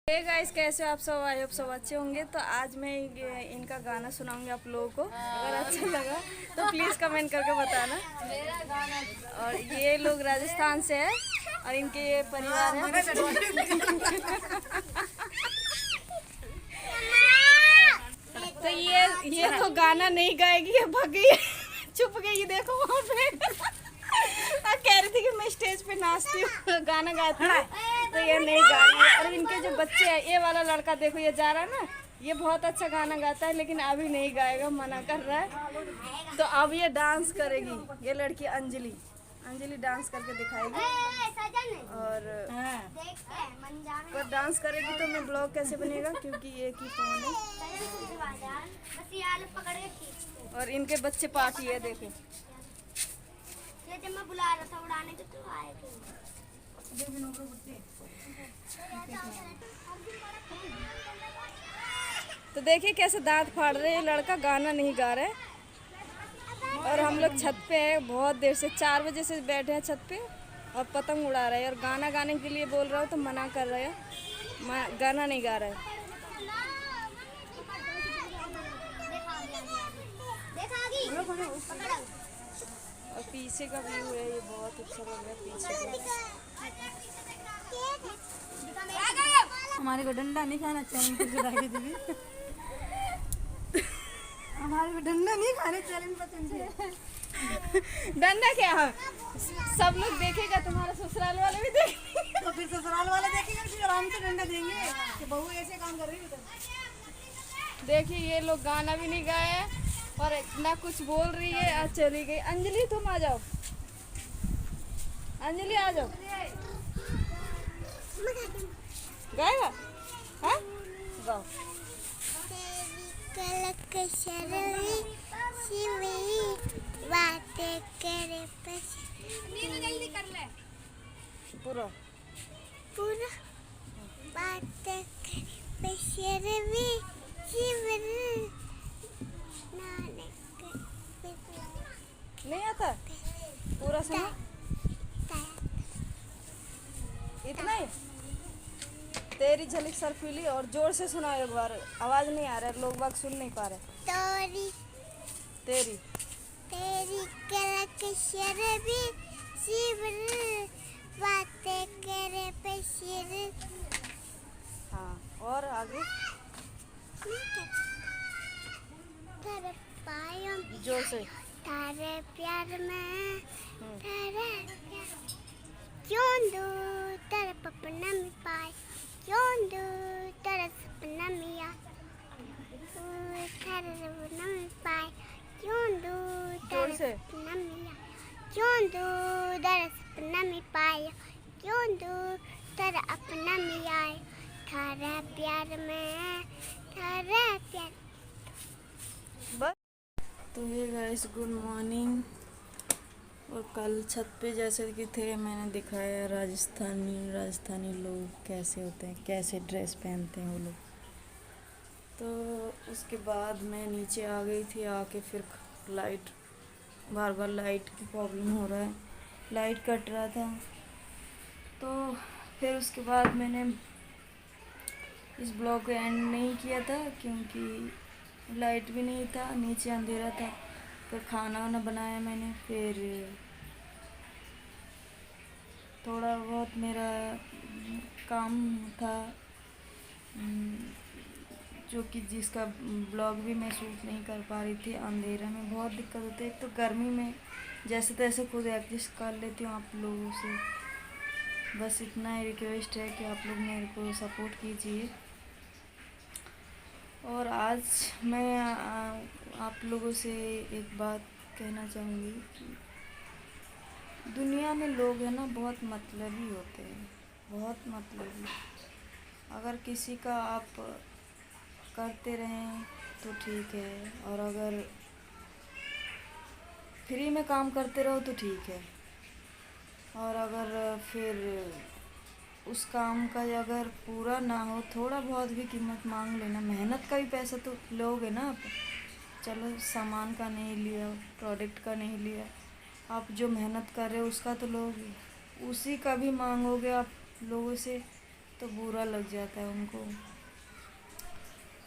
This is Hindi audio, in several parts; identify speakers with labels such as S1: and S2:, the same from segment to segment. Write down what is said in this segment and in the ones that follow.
S1: हे गाइस, कैसे हो आप सब? आई होप सब अच्छे होंगे। तो आज मैं इनका गाना सुनाऊंगी आप लोगों को। अगर अच्छा लगा तो प्लीज़ कमेंट करके बताना। और ये लोग राजस्थान से है और इनके ये परिवार है। तो ये तो गाना नहीं गाएगी, ये भाग गई, चुप गई। देखो वहाँ पे कह रही थी कि मैं स्टेज पे नाचती हूँ, गाना गाती हूँ, तो ये नहीं गा रही है। और इनके जो बच्चे हैं, ये वाला लड़का देखो, ये जा रहा है ना, ये बहुत अच्छा गाना गाता है, लेकिन अभी नहीं गाएगा, मना कर रहा है। तो अब ये डांस करेगी, ये लड़की अंजलि डांस करके दिखाएगी। और डांस करेगी तो मैं ब्लॉग कैसे बनेगा, क्योंकि एक ही फोन है। और इनके बच्चे पार्टी है, देखो।
S2: जब मैं बुला रहा था उड़ाने के तो आए थे।
S1: तो देखिए कैसे दांत फाड़ रहे हैं। लड़का गाना नहीं गा रहा है और हम लोग छत पे हैं, बहुत देर से 4 बजे से बैठे हैं छत पे और पतंग उड़ा रहे हैं। और गाना गाने के लिए बोल रहा हूँ तो मना कर रहे हैं, गाना नहीं गा रहा है। और पीछे का व्यू है, ये बहुत अच्छा लग रहा है पीछे का।
S3: हमारे को डंडा नहीं खाना चाहिए दीदी। हमारे को डंडा नहीं खाने चैलेंज पसंद है।
S1: डंडा क्या है? सब लोग देखेगा, तुम्हारा ससुराल वाले भी देखेंगे।
S3: तो फिर ससुराल वाले देखेंगे, फिर आराम से डंडा देंगे कि बहू ऐसे काम कर रही है।
S1: देखिए ये लोग गाना भी नहीं गाए और ना कुछ बोल रही है, आज चली गई। अंजलि तुम आ जाओ, अंजलि आ जाओ। गाएगा? हाँ गाओ।
S2: बातें करे
S1: जल्दी कर ले। पूरा
S2: बातें
S1: नहीं आता पूरा सुनो, इतना ही। तेरी झलक सरफीली, और जोर से सुनाओ एक बार, आवाज नहीं आ रहा है, लोग बाग सुन नहीं पा रहे। तेरी
S2: कलक शरबी शिवर बातें करे पशीर।
S1: हाँ, और आगे जोर से।
S2: तारे प्यार में तारे प्यार क्यों दूं तेरे पपना में पाए, क्यों दूं तेरे सपना में आ, तेरे सपना में पाए, क्यों दूं तेरे सपना में आ, क्यों दूं तेरे सपना में पाए, क्यों दूं तेरे अपना में आए, तारे प्यार में तारे प्यार।
S1: तो ये गाइस, गुड मॉर्निंग। और कल छत पे जैसे कि थे, मैंने दिखाया राजस्थानी लोग कैसे होते हैं, कैसे ड्रेस पहनते हैं वो लोग। तो उसके बाद मैं नीचे आ गई थी, आके फिर बार बार लाइट की प्रॉब्लम हो रहा है, लाइट कट रहा था। तो फिर उसके बाद मैंने इस ब्लॉग को एंड नहीं किया था, क्योंकि लाइट भी नहीं था, नीचे अंधेरा था। फिर खाना वाना बनाया मैंने, फिर थोड़ा बहुत मेरा काम था, जो कि जिसका ब्लॉग भी मैं शूट नहीं कर पा रही थी। अंधेरा में बहुत दिक्कत होती है, एक तो गर्मी में जैसे तैसे खुद एडजस्ट कर लेती हूँ आप लोगों से। बस इतना ही रिक्वेस्ट है कि आप लोग मेरे को सपोर्ट कीजिए। और आज मैं आप लोगों से एक बात कहना चाहूँगी कि दुनिया में लोग हैं ना, बहुत मतलबी होते हैं, बहुत मतलबी। अगर किसी का आप करते रहें तो ठीक है, और अगर फ्री में काम करते रहो तो ठीक है, और अगर फिर उस काम का अगर पूरा ना हो, थोड़ा बहुत भी कीमत मांग लेना। मेहनत का भी पैसा तो लोगे ना आप। चलो सामान का नहीं लिया, प्रोडक्ट का नहीं लिया, आप जो मेहनत कर रहे हो उसका तो लोगे, उसी का भी मांगोगे आप लोगों से,
S3: तो बुरा लग जाता है उनको।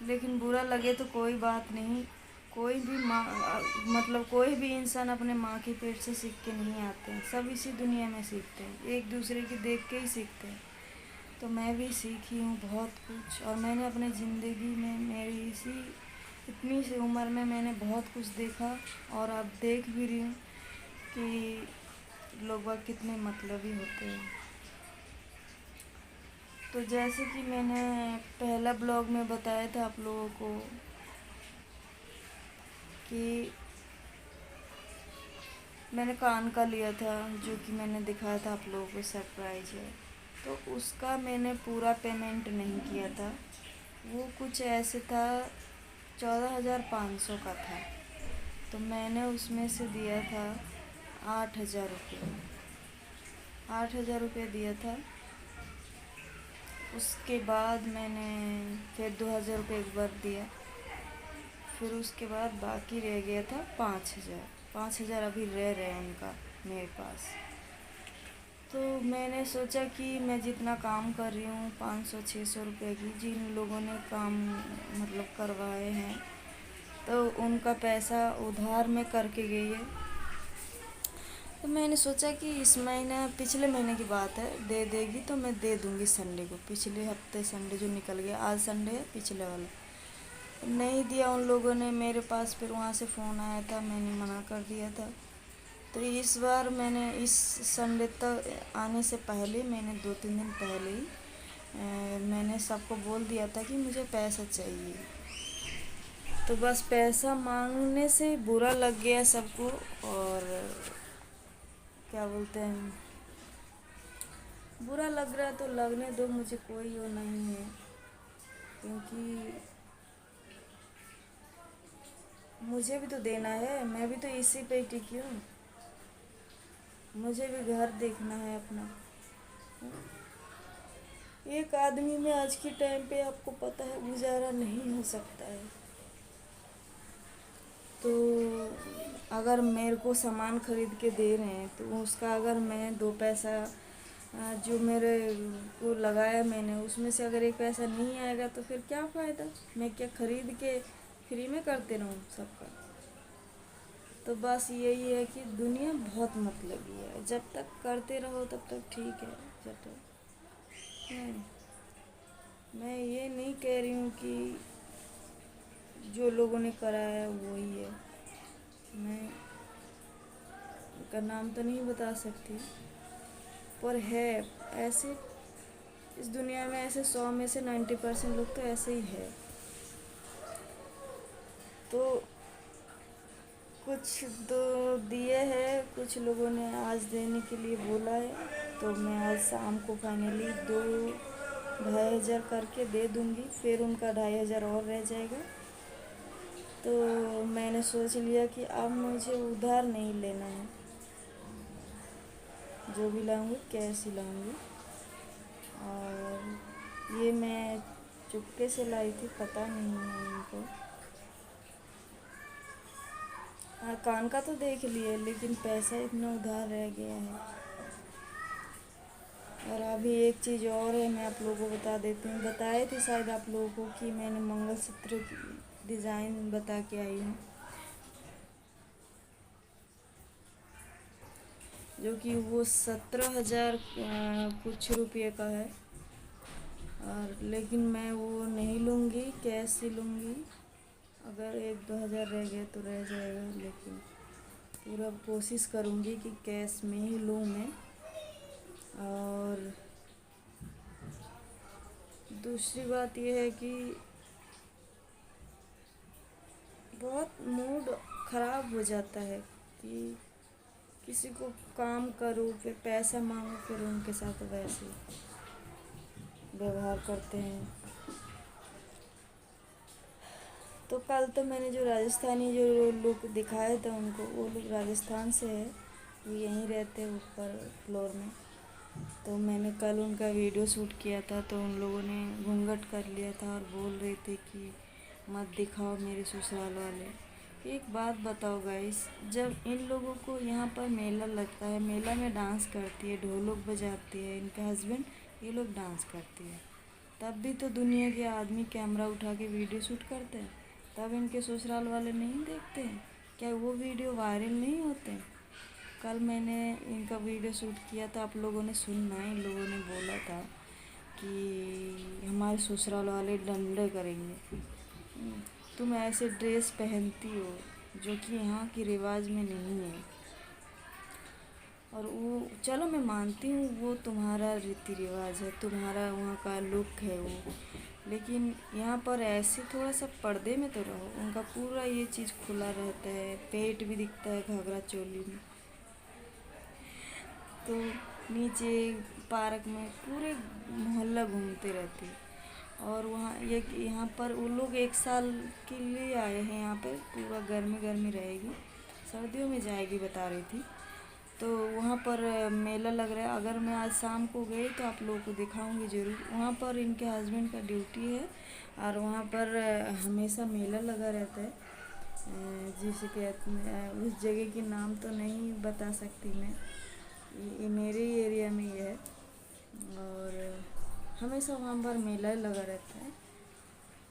S3: लेकिन बुरा लगे तो कोई बात नहीं, कोई भी माँ मतलब कोई भी इंसान अपने माँ के पेट से सीख के नहीं आते हैं, सब इसी दुनिया में सीखते हैं, एक दूसरे की देख के ही सीखते हैं। तो मैं भी सीखी हूँ बहुत कुछ, और मैंने अपने ज़िंदगी में मेरी इतनी सी उम्र में मैंने बहुत कुछ देखा, और अब देख भी रही हूँ कि लोग वह कितने मतलबी होते हैं। तो जैसे कि मैंने पहला ब्लॉग में बताया था आप लोगों को कि मैंने कान का लिया था, जो कि मैंने दिखाया था आप लोगों को, सरप्राइज है। तो उसका मैंने पूरा पेमेंट नहीं किया था, वो कुछ ऐसे था 14,500 का था। तो मैंने उसमें से दिया था 8,000 रुपये, 8,000 रुपये दिया था। उसके बाद मैंने फिर 2,000 रुपये एक बार दिया, फिर उसके बाद बाकी रह गया था 5,000। 5,000 अभी रह रहे हैं उनका मेरे पास। तो मैंने सोचा कि मैं जितना काम कर रही हूँ 500-600 रुपये की, जिन लोगों ने काम मतलब करवाए हैं, तो उनका पैसा उधार में करके गई है। तो मैंने सोचा कि इस महीना, पिछले महीने की बात है, दे देगी तो मैं दे दूँगी संडे को। पिछले हफ्ते संडे जो निकल गया, आज संडे है, पिछले वाला नहीं दिया उन लोगों ने मेरे पास। फिर वहाँ से फ़ोन आया था, मैंने मना कर दिया था। तो इस बार मैंने इस संडे तक आने से पहले, मैंने 2-3 दिन पहले ही मैंने सबको बोल दिया था कि मुझे पैसा चाहिए। तो बस पैसा मांगने से बुरा लग गया सबको, और क्या बोलते हैं, बुरा लग रहा है तो लगने दो, मुझे कोई वो नहीं है, क्योंकि मुझे भी तो देना है, मैं भी तो इसी पे टिकी हूँ, मुझे भी घर देखना है अपना। एक आदमी में आज के टाइम पे आपको पता है गुजारा नहीं हो सकता है। तो अगर मेरे को सामान खरीद के दे रहे हैं, तो उसका अगर मैं 2 पैसा जो मेरे को लगाया मैंने, उसमें से अगर 1 पैसा नहीं आएगा तो फिर क्या फ़ायदा, मैं क्या खरीद के फ्री में करते रहूँ सबका। तो बस यही है कि दुनिया बहुत मतलबी है, जब तक करते रहो तब तक ठीक है। जब तक मैं ये नहीं कह रही हूँ कि जो लोगों ने कराया वही है, मैं उनका नाम तो नहीं बता सकती, पर है ऐसे इस दुनिया में, ऐसे 100 में से 90% लोग तो ऐसे ही है। तो कुछ तो दिए हैं, कुछ लोगों ने आज देने के लिए बोला है, तो मैं आज शाम को फाइनली 2-2,500 करके दे दूँगी, फिर उनका 2,500 और रह जाएगा। तो मैंने सोच लिया कि अब मुझे उधार नहीं लेना है, जो भी लाऊंगी कैश ही लाऊंगी। और ये मैं चुपके से लाई थी, पता नहीं है उनको। हाँ, कान का तो देख लिए, लेकिन पैसा इतना उधार रह गया है। और अभी एक चीज़ और है, मैं आप लोगों को बता देती हूँ, बताए थे शायद आप लोगों को कि मैंने मंगलसूत्र की डिज़ाइन बता के आई हूँ, जो कि वो 17,000 कुछ रुपये का है। और लेकिन मैं वो नहीं लूँगी, कैश ही लूँगी। अगर 1-2 हज़ार रह गए तो रह जाएगा, लेकिन पूरा कोशिश करूँगी कि कैश में ही लूँ मैं। और दूसरी बात यह है कि बहुत मूड ख़राब हो जाता है कि किसी को काम करो, फिर पैसा मांगो, फिर उनके साथ वैसे व्यवहार करते हैं। तो कल तो मैंने जो राजस्थानी जो लोग दिखाए थे उनको, वो लोग राजस्थान से है, वो यहीं रहते हैं ऊपर फ्लोर में। तो मैंने कल उनका वीडियो शूट किया था, तो उन लोगों ने घूंघट कर लिया था और बोल रहे थे कि मत दिखाओ मेरे ससुराल वाले। एक बात बताओ गाइस, जब इन लोगों को यहाँ पर मेला लगता है, मेला में डांस करती है, ढोलक बजाती है, इनके हस्बैंड ये लोग डांस करती है। तब भी तो दुनिया के आदमी कैमरा उठा के वीडियो शूट करते हैं, तब इनके ससुराल वाले नहीं देखते हैं क्या? वो वीडियो वायरल नहीं होते हैं? कल मैंने इनका वीडियो शूट किया था, आप लोगों ने सुनना, इन लोगों ने बोला था कि हमारे ससुराल वाले डंडे करेंगे। तुम ऐसे ड्रेस पहनती हो जो कि यहाँ की रिवाज में नहीं है। और वो चलो मैं मानती हूँ वो तुम्हारा रीति रिवाज है, तुम्हारा वहाँ का लुक है वो, लेकिन यहाँ पर ऐसे थोड़ा सा पर्दे में तो रहो। उनका पूरा ये चीज़ खुला रहता है, पेट भी दिखता है घाघरा चोली में। तो नीचे पार्क में पूरे मोहल्ला घूमते रहती है। और वहाँ यहाँ पर वो लोग 1 साल के लिए आए हैं यहाँ पर, पूरा गर्मी गर्मी रहेगी, सर्दियों में जाएगी बता रही थी। तो वहाँ पर मेला लग रहा है, अगर मैं आज शाम को गई तो आप लोगों को दिखाऊंगी ज़रूर। वहाँ पर इनके हस्बैंड का ड्यूटी है और वहाँ पर हमेशा मेला लगा रहता है। जिसे कहते हैं, उस जगह के नाम तो नहीं बता सकती मैं, ये मेरे ही एरिया में ही है और हमेशा वहाँ पर मेला लगा रहता है।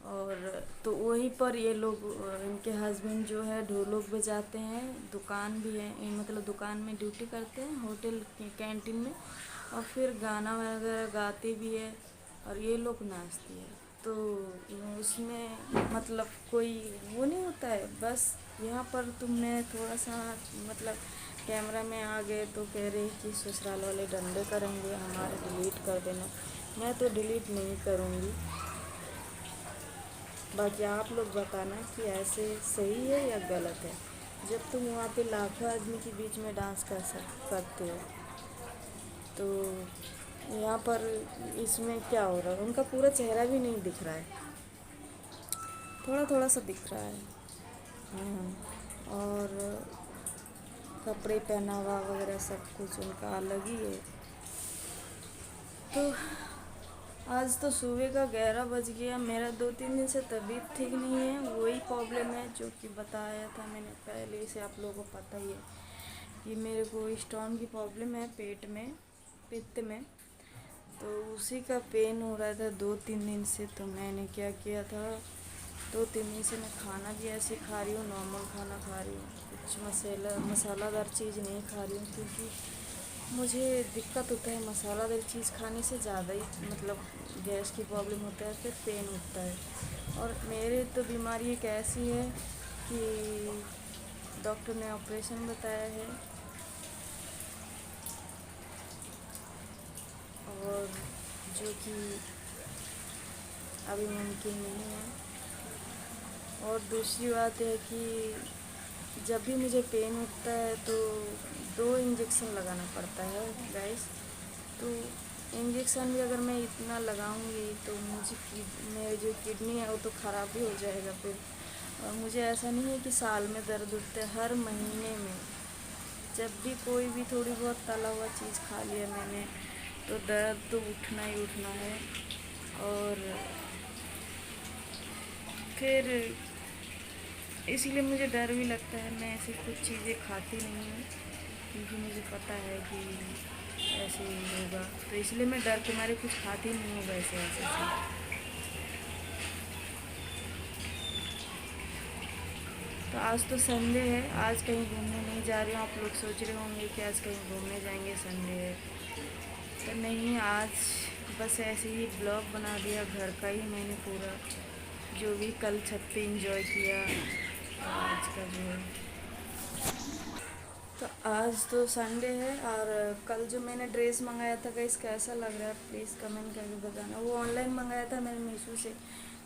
S3: और तो वहीं पर ये लोग, इनके हस्बैंड जो है ढोलक बजाते हैं, दुकान भी है, मतलब दुकान में ड्यूटी करते हैं, होटल कैंटीन में, और फिर गाना वगैरह गाते भी है और ये लोग नाचती है। तो उसमें मतलब कोई वो नहीं होता है, बस यहाँ पर तुमने थोड़ा सा मतलब कैमरा में आ गए तो कह रहे कि ससुराल वाले डंडे करेंगे, हमारे डिलीट कर देना। मैं तो डिलीट नहीं करूँगी, बाकी आप लोग बताना कि ऐसे सही है या गलत है। जब तुम वहाँ पे लाखों आदमी के बीच में डांस करते हो तो यहाँ पर इसमें क्या हो रहा है? उनका पूरा चेहरा भी नहीं दिख रहा है, थोड़ा थोड़ा सा दिख रहा है। हाँ, और कपड़े पहनावा वगैरह सब कुछ उनका अलग ही है। तो आज तो सुबह का 11 बज गया। मेरा 2-3 दिन से तबीयत ठीक नहीं है, वही प्रॉब्लम है जो कि बताया था मैंने पहले से, आप लोगों को पता ही है कि मेरे को स्टोन की प्रॉब्लम है पेट में, पित्त में। तो उसी का पेन हो रहा था 2-3 दिन से। तो मैंने क्या किया था, 2-3 दिन से मैं खाना भी ऐसे खा रही हूँ, नॉर्मल खाना खा रही हूँ, कुछ मसालादार चीज़ नहीं खा रही हूँ, क्योंकि मुझे दिक्कत होता है मसालादार चीज़ खाने से ज़्यादा ही, मतलब गैस की प्रॉब्लम होता है, फिर पेन उठता है। और मेरे तो बीमारी एक ऐसी है कि डॉक्टर ने ऑपरेशन बताया है और जो कि अभी मुमकिन नहीं है। और दूसरी बात है कि जब भी मुझे पेन उठता है तो 2 इंजेक्शन लगाना पड़ता है गाइस। तो इंजेक्शन भी अगर मैं इतना लगाऊंगी तो मेरी जो किडनी है वो तो ख़राब ही हो जाएगा फिर। और मुझे ऐसा नहीं है कि साल में दर्द उठता है, हर महीने में जब भी कोई भी थोड़ी बहुत तला हुआ चीज़ खा लिया मैंने तो दर्द तो उठना ही उठना है। और फिर इसीलिए मुझे डर भी लगता है, मैं ऐसी कुछ चीज़ें खाती नहीं हूँ, क्योंकि मुझे पता है कि ऐसे ही होगा। तो इसलिए मैं डर के मारे कुछ खाती नहीं हूँ वैसे ऐसे। तो आज तो संडे है, आज कहीं घूमने नहीं जा रही हूँ। आप लोग सोच रहे होंगे कि आज कहीं घूमने जाएंगे, संडे है। तो नहीं, आज बस ऐसे ही ब्लॉग बना दिया घर का ही मैंने पूरा, जो भी कल छत पे एंजॉय किया आज का जो है। तो आज तो संडे है और कल जो मैंने ड्रेस मंगाया था गाइस कैसा लग रहा है प्लीज़ कमेंट करके बताना। वो ऑनलाइन मंगाया था मैंने मीशो से।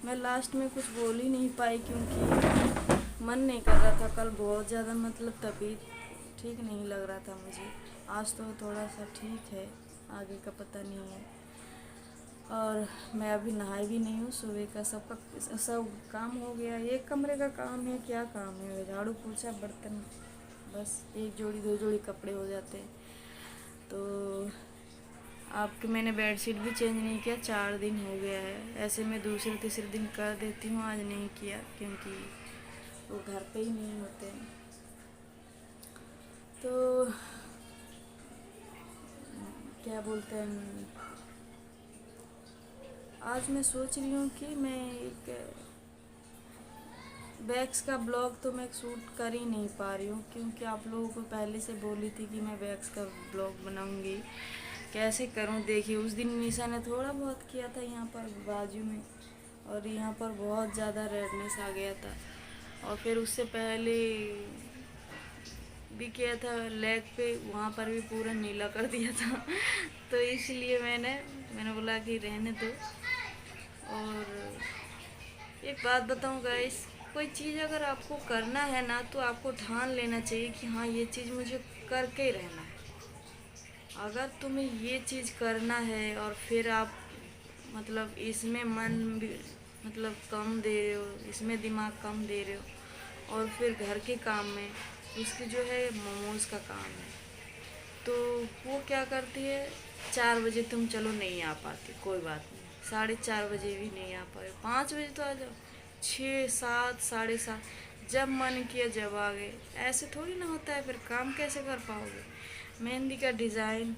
S3: मैं लास्ट में कुछ बोल ही नहीं पाई क्योंकि मन नहीं कर रहा था, कल बहुत ज़्यादा मतलब तबीयत ठीक नहीं लग रहा था मुझे। आज तो थोड़ा सा ठीक है, आगे का पता नहीं है। और मैं अभी नहाई भी नहीं हूँ, सुबह का सब काम हो गया। एक कमरे का काम है, क्या काम है, झाड़ू पोछा बर्तन, बस 1 जोड़ी 2 जोड़ी कपड़े हो जाते हैं। तो आपके मैंने बेडशीट भी चेंज नहीं किया, 4 दिन हो गया है। ऐसे मैं दूसरे तीसरे दिन कर देती हूँ, आज नहीं किया क्योंकि वो घर पे ही नहीं होते हैं। तो क्या बोलते हैं, आज मैं सोच रही हूँ कि मैं एक वैक्स का ब्लॉग तो मैं शूट कर ही नहीं पा रही हूँ, क्योंकि आप लोगों को पहले से बोली थी कि मैं वैक्स का ब्लॉग बनाऊँगी। कैसे करूँ देखिए, उस दिन निशा ने थोड़ा बहुत किया था यहाँ पर बाजू में, और यहाँ पर बहुत ज़्यादा रेडनेस आ गया था। और फिर उससे पहले भी किया था लेग पे, वहाँ पर भी पूरा नीला कर दिया था। तो इसलिए मैंने बोला कि रहने दो। और एक बात बताऊँ गाइस, कोई चीज़ अगर आपको करना है ना, तो आपको ठान लेना चाहिए कि हाँ ये चीज़ मुझे करके ही रहना है। अगर तुम्हें ये चीज़ करना है और फिर आप मतलब इसमें मन भी मतलब कम दे रहे हो, इसमें दिमाग कम दे रहे हो, और फिर घर के काम में उसकी जो है मोमोज़ का काम है, तो वो क्या करती है, 4 बजे तुम चलो नहीं आ पाती, कोई बात नहीं, 4:30 बजे भी नहीं आ पाए, 5 बजे तो आ जाओ, 6, 7, 7:30 जब मन किया जब आ गए। ऐसे थोड़ी ना होता है, फिर काम कैसे कर पाओगे। मेहंदी का डिज़ाइन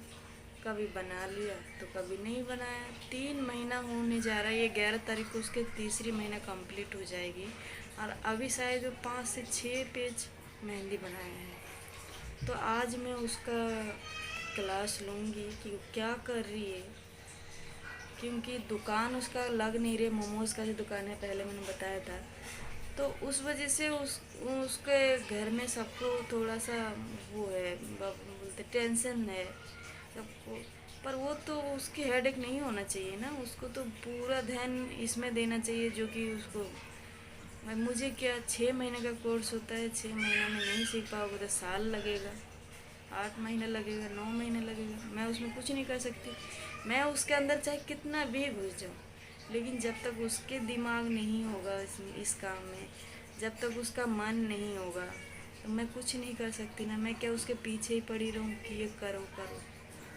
S3: कभी बना लिया तो कभी नहीं बनाया। 3 महीना होने जा रहा है, ये 11 तारीख को उसके तीसरी महीना कंप्लीट हो जाएगी, और अभी शायद 5 से 6 पेज मेहंदी बनाए हैं। तो आज मैं उसका क्लास लूँगी कि वो क्या कर रही है, क्योंकि दुकान उसका लग नहीं रही। मोमोज़ का जो दुकान है पहले मैंने बताया था, तो उस वजह से उसके घर में सबको थोड़ा सा वो है, बोलते टेंशन है सबको। पर वो तो उसकी हेडेक नहीं होना चाहिए ना, उसको तो पूरा ध्यान इसमें देना चाहिए, जो कि उसको भाई मुझे क्या, 6 महीने का कोर्स होता है, 6 महीना में नहीं सीख पाओगे तो साल लगेगा, 8 महीना लगेगा, 9 महीने लगेगा। मैं उसमें कुछ नहीं कर सकती। मैं उसके अंदर चाहे कितना भी घुस जाऊँ, लेकिन जब तक उसके दिमाग नहीं होगा इस काम में, जब तक उसका मन नहीं होगा, तो मैं कुछ नहीं कर सकती ना। मैं क्या उसके पीछे ही पड़ी रहूँ कि ये करो करो।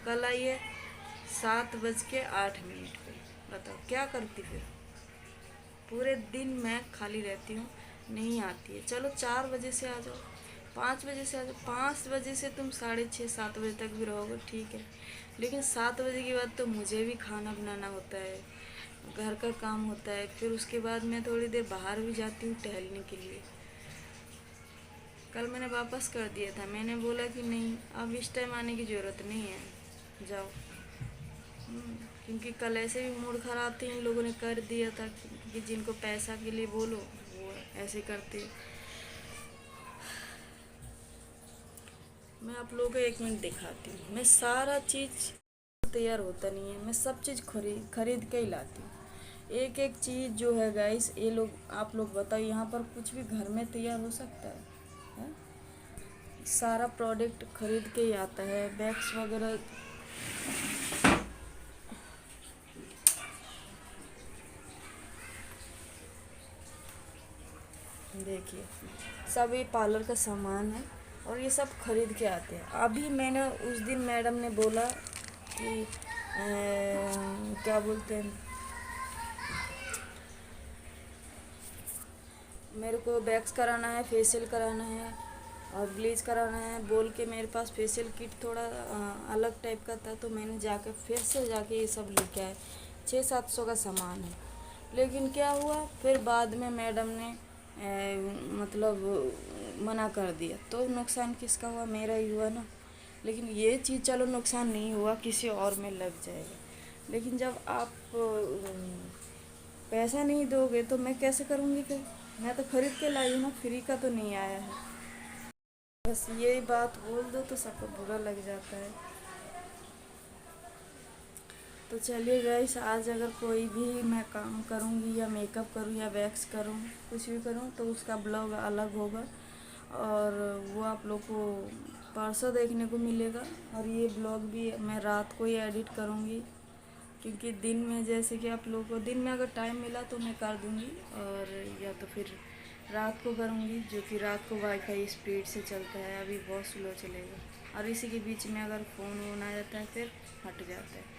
S3: कल आइए 7:08 पे, बताओ क्या करती फिर। पूरे दिन मैं खाली रहती हूँ, नहीं आती है। चलो 4 बजे से आ जाओ, 5 बजे से आ जाओ, 5 बजे से तुम 6:30 7 बजे तक भी रहोगे ठीक है, लेकिन 7 बजे के बाद तो मुझे भी खाना बनाना होता है, घर का काम होता है। फिर उसके बाद मैं थोड़ी देर बाहर भी जाती हूँ टहलने के लिए। कल मैंने वापस कर दिया था, मैंने बोला कि नहीं अब इस टाइम आने की ज़रूरत नहीं है, जाओ। क्योंकि कल ऐसे भी मूड ख़राब थी, इन लोगों ने कर दिया था कि जिनको पैसा के लिए बोलो वो ऐसे करते। मैं आप लोगों को 1 मिनट दिखाती हूँ। मैं सारा चीज़ तैयार होता नहीं है, मैं सब चीज़ खरीद के ही लाती हूँ। एक एक चीज़ जो है गाइस, ये लोग आप लोग बताओ, यहाँ पर कुछ भी घर में तैयार हो सकता है? सारा प्रोडक्ट खरीद के ही आता है, बैग्स वगैरह। देखिए सब ये पार्लर का सामान है, और ये सब खरीद के आते हैं। अभी मैंने उस दिन मैडम ने बोला कि क्या बोलते हैं, मेरे को वैक्स कराना है, फेशियल कराना है और ब्लीच कराना है बोल के मेरे पास फेशियल किट थोड़ा अलग टाइप का था, तो मैंने जाकर फिर से जाके ये सब लेके आए। 600-700 का सामान है। लेकिन क्या हुआ, फिर बाद में मैडम ने मतलब मना कर दिया, तो नुकसान किसका हुआ, मेरा ही हुआ ना। लेकिन ये चीज़ चलो नुकसान नहीं हुआ, किसी और में लग जाएगा। लेकिन जब आप पैसा नहीं दोगे तो मैं कैसे करूँगी फिर। मैं तो खरीद के लाई हूँ ना, फ्री का तो नहीं आया है। बस यही बात बोल दो तो सबको बुरा लग जाता है। तो चलिए गाइस, आज अगर कोई भी मैं काम करूँगी या मेकअप करूँ या वैक्स करूँ, कुछ भी करूँ, तो उसका ब्लॉग अलग होगा, और वो आप लोग को परसों देखने को मिलेगा। और ये ब्लॉग भी मैं रात को ही एडिट करूँगी, क्योंकि दिन में जैसे कि आप लोगों को दिन में अगर टाइम मिला तो मैं कर दूँगी, और या तो फिर रात को करूँगी, जो कि रात को वाईफाई स्पीड से चलता है, अभी बहुत स्लो चलेगा। और इसी के बीच में अगर फ़ोन वोन आ जाता है फिर हट जाता है।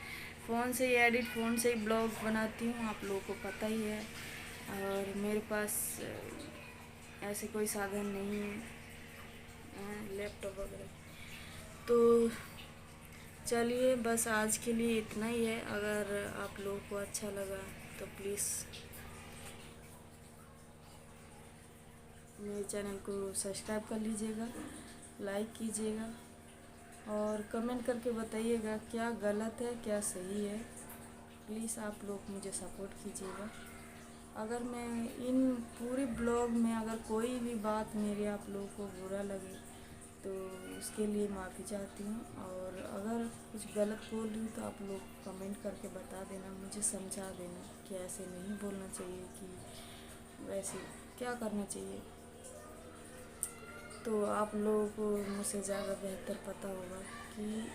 S3: फ़ोन से ही एडिट, फ़ोन से ही ब्लॉग बनाती हूँ, आप लोगों को पता ही है। और मेरे पास ऐसे कोई साधन नहीं है, लैपटॉप वगैरह। तो चलिए बस आज के लिए इतना ही है। अगर आप लोगों को अच्छा लगा तो प्लीज़ मेरे चैनल को सब्सक्राइब कर लीजिएगा, लाइक कीजिएगा और कमेंट करके बताइएगा क्या गलत है क्या सही है। प्लीज़ आप लोग मुझे सपोर्ट कीजिएगा। अगर मैं इन पूरी ब्लॉग में अगर कोई भी बात मेरी आप लोगों को बुरा लगे तो उसके लिए माफ़ी चाहती हूँ, और अगर कुछ गलत बोल रही हूँ तो आप लोग कमेंट करके बता देना, मुझे समझा देना कि ऐसे नहीं बोलना चाहिए, कि वैसे क्या करना चाहिए। तो आप लोगों को मुझसे ज़्यादा बेहतर पता होगा कि।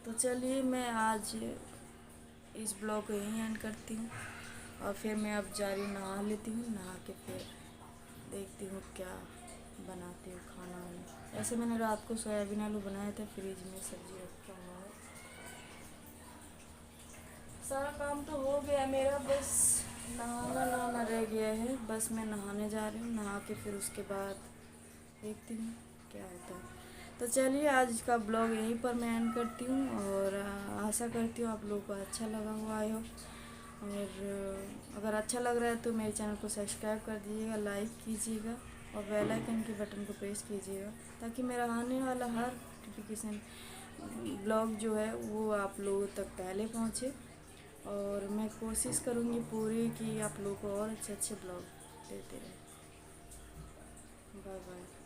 S3: तो चलिए मैं आज इस ब्लॉग को यहीं एंड करती हूँ, और फिर मैं अब जा रही हूँ, नहा लेती हूँ, नहा के फिर देखती हूँ क्या बनाती हूँ खाना वाना। ऐसे मैंने रात को सोयाबीन आलू बनाए थे, फ्रिज में सब्जी रखा हुआ है। सारा काम तो हो गया मेरा, बस नहाना रह गया है। बस मैं नहाने जा रही हूँ, नहा के फिर उसके बाद देखती हूँ क्या होता है। तो चलिए आज का ब्लॉग यहीं पर मैं एंड करती हूँ, और आशा करती हूँ आप लोगों को अच्छा लगा हुआ है। और अगर अच्छा लग रहा है तो मेरे चैनल को सब्सक्राइब कर दीजिएगा, लाइक कीजिएगा और बेल आइकन के बटन को प्रेस कीजिएगा, ताकि मेरा आने वाला हर नोटिफिकेशन ब्लॉग जो है वो आप लोगों तक पहले पहुँचे। और मैं कोशिश करूँगी पूरी कि आप लोगों को और अच्छे अच्छे ब्लॉग देते रहे। Bye bye.